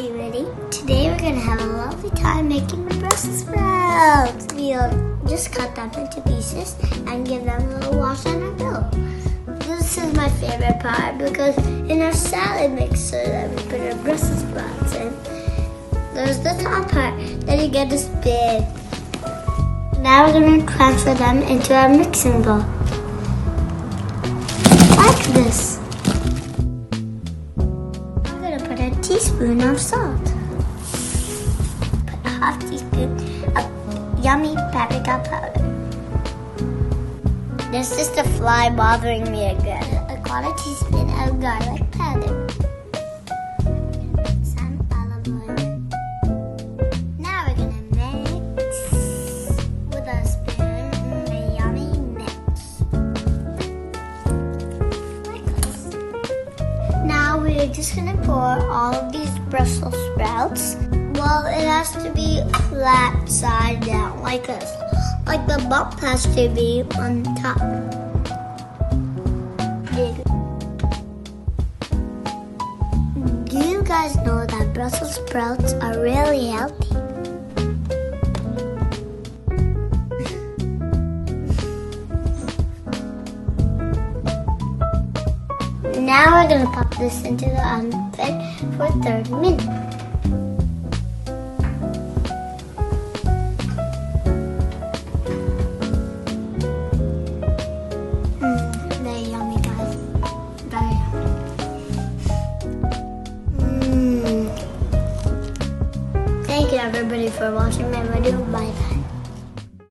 you ready? Today we're gonna have a lovely time making the Brussels sprouts. We'll just cut them into pieces and give them a little wash on our bill. This is my favorite part because in our salad mixer that we put our Brussels sprouts in, there's the top part that you get to spin. Now we're gonna transfer them into our mixing bowl. Like this. I'm gonna put a teaspoon of salt. Put a half teaspoon of yummy paprika powder. There's just a fly bothering me again. A quarter teaspoon of garlic powder. Some olive oil. Now we're gonna mix with a spoon a yummy mix. Like this. Now we're just gonna pour all of these Brussels sprouts. Well, it has to be flat side down, like this. Like the bump has to be on top. Do you guys know that Brussels sprouts are really healthy? Now we're gonna pop this into the oven for 30 minutes.